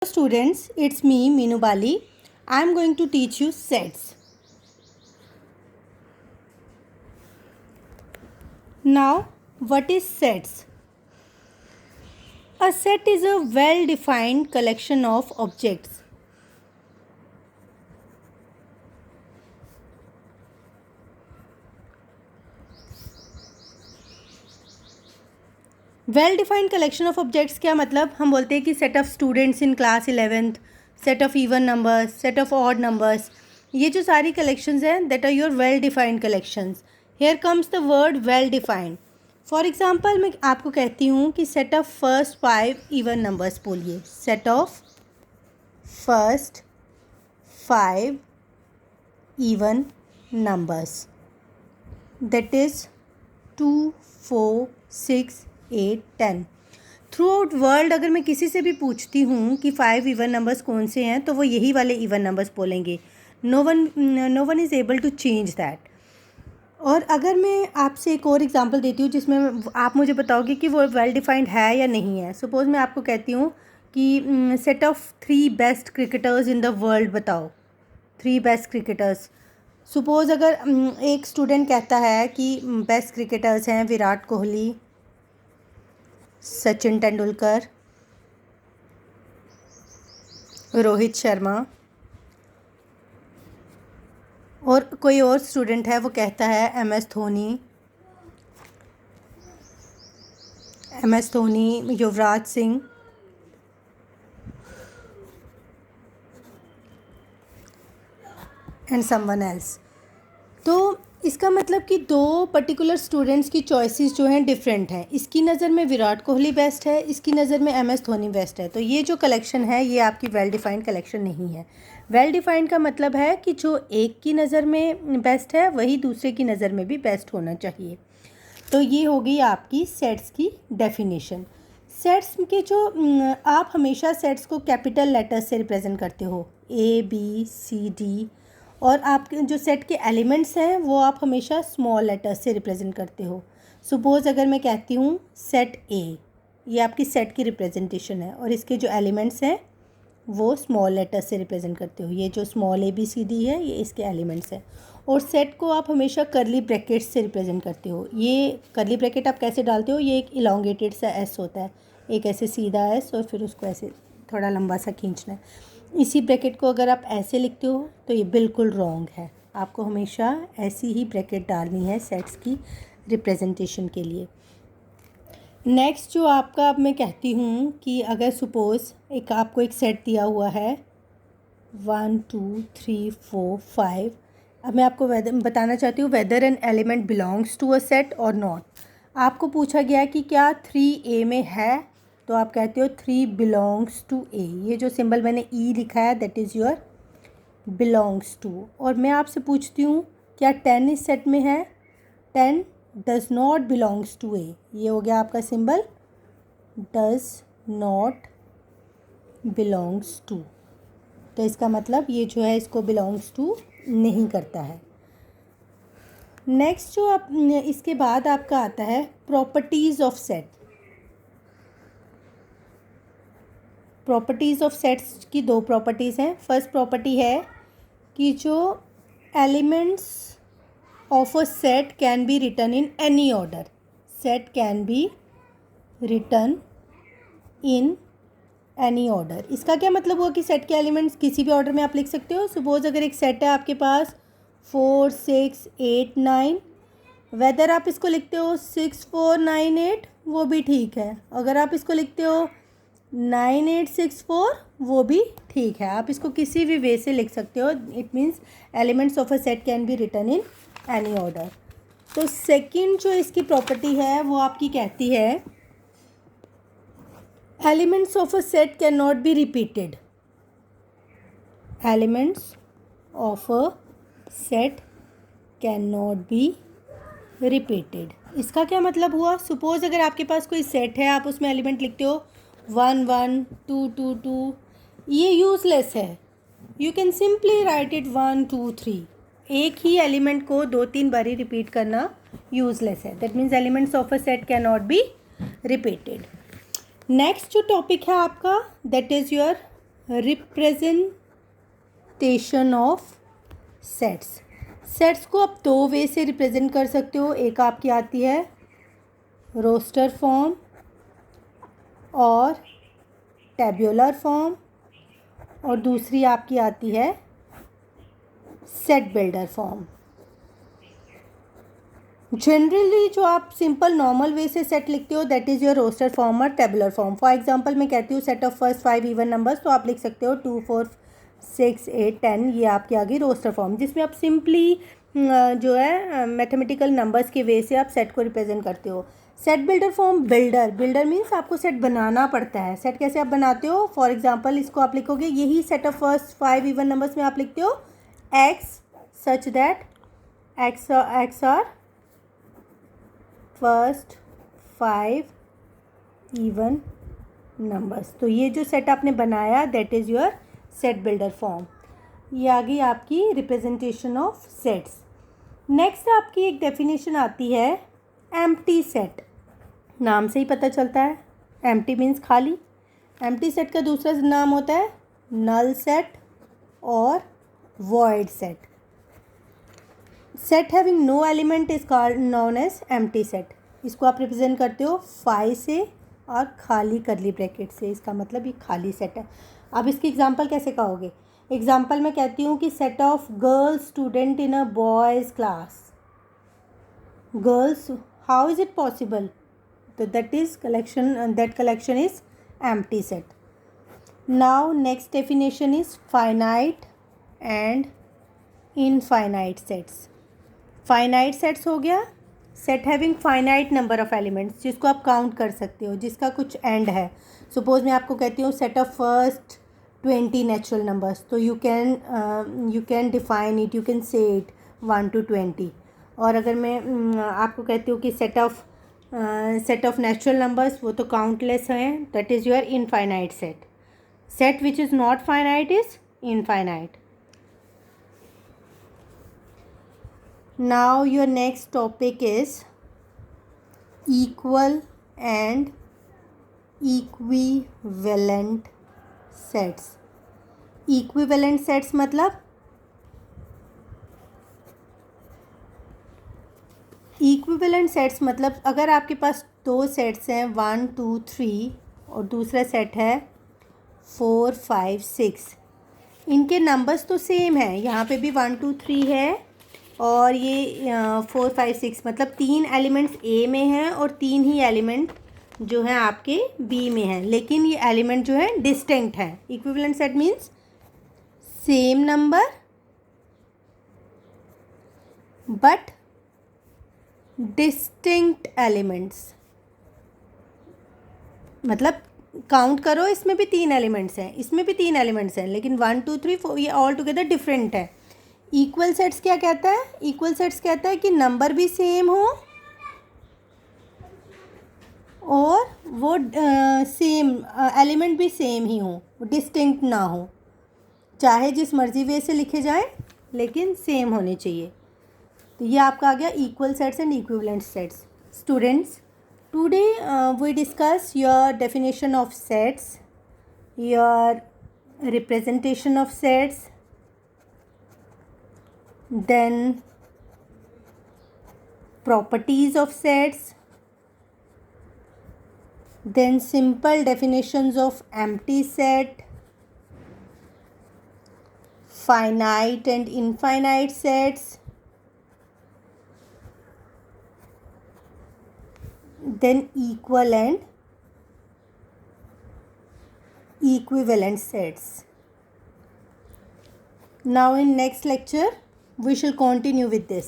Students, it's me Meenu Bali. I am going to teach you sets. Now, what is sets? A set is a well-defined collection of objects. Well defined collection of objects क्या मतलब? हम बोलते हैं कि set of students in class 11th, set of even numbers, set of odd numbers, ये जो सारी collections हैं that are your well defined collections. Here comes the word well defined. For example मैं आपको कहती हूँ कि set of first 5 even numbers बोलिए. Set of first 5 even numbers that is 2, 4, 6, 8, 10. Through out world अगर मैं किसी से भी पूछती हूँ कि 5 इवन नंबर्स कौन से हैं तो वो यही वाले इवन नंबर्स बोलेंगे. No one is able to change that. और अगर मैं आपसे एक और एग्जांपल देती हूँ जिसमें आप मुझे बताओगे कि वो वेल डिफाइंड है या नहीं है. सपोज़ मैं आपको कहती हूँ कि set of 3 best cricketers in the world बताओ. 3 बेस्ट क्रिकेटर्स. सपोज़ अगर एक स्टूडेंट कहता है कि बेस्ट क्रिकेटर्स हैं विराट कोहली, सचिन तेंदुलकर, रोहित शर्मा, और कोई और स्टूडेंट है वो कहता है MS Dhoni, Yuvraj Singh, and someone else. तो इसका मतलब कि 2 पर्टिकुलर स्टूडेंट्स की चॉइसेस जो हैं डिफरेंट हैं. इसकी नज़र में विराट कोहली बेस्ट है, इसकी नज़र में MS धोनी बेस्ट है. तो ये जो कलेक्शन है ये आपकी वेल डिफाइंड कलेक्शन नहीं है. वेल डिफाइंड का मतलब है कि जो एक की नज़र में बेस्ट है वही दूसरे की नज़र में भी बेस्ट होना चाहिए. तो ये हो गई आपकी सेट्स की डेफिनेशन. सेट्स के जो आप हमेशा सेट्स को कैपिटल लेटर्स से रिप्रेजेंट करते हो, ABCD, और आपके जो सेट के एलिमेंट्स हैं वो आप हमेशा स्मॉल लेटर्स से रिप्रेजेंट करते हो. सपोज़ अगर मैं कहती हूँ सेट A, ये आपकी सेट की रिप्रेजेंटेशन है और इसके जो एलिमेंट्स हैं वो स्मॉल लेटर्स से रिप्रेजेंट करते हो. ये जो स्मॉल ABCD है ये इसके एलिमेंट्स हैं. और सेट को आप हमेशा करली ब्रैकेट्स से रिप्रेजेंट करते हो. ये करली ब्रैकेट आप कैसे डालते हो? ये एक इलांगेटेड सा S होता है, एक ऐसे सीधा S और फिर उसको ऐसे थोड़ा लंबा सा खींचना है. इसी ब्रैकेट को अगर आप ऐसे लिखते हो तो ये बिल्कुल रॉन्ग है. आपको हमेशा ऐसी ही ब्रैकेट डालनी है सेट्स की रिप्रेजेंटेशन के लिए. नेक्स्ट जो आपका अब मैं कहती हूँ कि अगर सपोज़ आपको एक सेट दिया हुआ है 1 2 3 4 5. अब मैं आपको बताना चाहती हूँ whether an element belongs to a set और नॉट. आपको पूछा गया कि क्या 3A में है तो आप कहते हो 3 बिलोंग्स टू A. ये जो सिंबल मैंने E लिखा है that is your belongs to. और मैं आपसे पूछती हूँ क्या 10 इस सेट में है? 10 does not belongs to A. ये हो गया आपका symbol does not belongs to. तो इसका मतलब ये जो है इसको बिलोंग्स टू नहीं करता है. नेक्स्ट जो आप इसके बाद आपका आता है properties of set. Properties of sets की 2 प्रॉपर्टीज़ हैं. फर्स्ट प्रॉपर्टी है कि जो elements of a set can be written in any order. Set can be written in any order. इसका क्या मतलब हुआ कि सेट के एलिमेंट्स किसी भी ऑर्डर में आप लिख सकते हो. सपोज़ अगर एक सेट है आपके पास 4 6 8 9, वेदर आप इसको लिखते हो 6 4 9 8 वो भी ठीक है. अगर आप इसको लिखते हो 9 8 6 4 वो भी ठीक है. आप इसको किसी भी वे से लिख सकते हो. It means elements of a set can be written in any order. तो सेकंड जो इसकी प्रॉपर्टी है वो आपकी कहती है elements of a set can not be repeated. Elements of a set can not be repeated. इसका क्या मतलब हुआ? सपोज़ अगर आपके पास कोई सेट है आप उसमें एलिमेंट लिखते हो 1 1 2 2 2, ये यूज़लेस है. You can simply write it 1 2 3. एक ही एलिमेंट को 2-3 बारी रिपीट करना यूज़लेस है. That means elements of a set can not be repeated. Next जो टॉपिक है आपका that is your representation of sets. Sets को आप दो वे से रिप्रेजेंट कर सकते हो। एक आपकी आती है रोस्टर फॉर्म और टेब्यूलर फॉर्म, और दूसरी आपकी आती है सेट बिल्डर फॉर्म। जनरली जो आप सिंपल नॉर्मल वे से सेट लिखते हो that is your roster form और टेबुलर फॉर्म। फॉर एग्जांपल मैं कहती हूँ set of first 5 even numbers, तो आप लिख सकते हो 2 4 6 8 10। ये आपकी आ गई रोस्टर फॉर्म, जिसमें आप सिंपली जो है मैथमेटिकल नंबर्स के वे से आप सेट को रिप्रेजेंट करते हो। Set builder form, builder means आपको सेट बनाना पड़ता है। सेट कैसे आप बनाते हो? फॉर एग्जांपल इसको आप लिखोगे, यही set of first 5 even numbers में आप लिखते हो X such that X are first 5 even numbers. तो ये जो सेट आपने बनाया that is your set builder form. ये आ गई आपकी रिप्रेजेंटेशन ऑफ सेट्स। नेक्स्ट आपकी एक डेफिनेशन आती है एम्प्टी सेट। नाम से ही पता चलता है एम्प्टी मीन्स खाली। एम्प्टी सेट का दूसरा नाम होता है नल सेट और void set. Set having no element is called known as empty set. इसको आप रिप्रेजेंट करते हो फाई से और खाली करली ब्रैकेट से। इसका मतलब ये खाली सेट है। अब इसकी एग्जांपल कैसे कहोगे? एग्जांपल मैं कहती हूँ कि set of girls student in a boys class. Girls, how is it possible? तो that collection is empty set. Now next definition is finite and infinite sets. Finite sets हो गया set having finite number of elements, जिसको आप count कर सकते हो, जिसका कुछ एंड है। सपोज मैं आपको कहती हूँ set of first 20 natural numbers, तो you can define it, you can say it 1 to 20। और अगर मैं आपको कहती हूँ कि सेट ऑफ नेचुरल नंबर्स, वो तो काउंटलेस हैं, that is your infinite set. Set which is not finite is infinite. Now your next topic is equal and equivalent sets. Equivalent sets मतलब अगर आपके पास दो सेट्स हैं 1 2 3 और दूसरा सेट है 4 5 6, इनके नंबर्स तो सेम हैं। यहाँ पे भी 1 2 3 है और ये 4 5 6, मतलब 3 एलिमेंट्स ए में हैं और 3 ही एलिमेंट जो हैं आपके बी में हैं, लेकिन ये एलिमेंट जो है डिस्टिंक्ट हैं। Equivalent set means same number but distinct elements. मतलब काउंट करो, इसमें भी 3 एलिमेंट्स हैं, इसमें भी 3 एलिमेंट्स हैं, लेकिन 1 2 3 4 ये ऑल टुगेदर डिफरेंट है। इक्वल सेट्स क्या कहता है? इक्वल सेट्स कहता है कि नंबर भी सेम हो और वो सेम एलिमेंट भी सेम ही हो, डिस्टिंक्ट ना हो, चाहे जिस मर्जी वे से लिखे जाए लेकिन सेम होने चाहिए। तो ये आपका आ गया equal sets and equivalent sets. Students, today we discuss your definition of sets, your representation of sets, then properties of sets, then simple definitions of empty set, finite and infinite sets, then equal and equivalent sets. Now in next lecture we shall continue with this.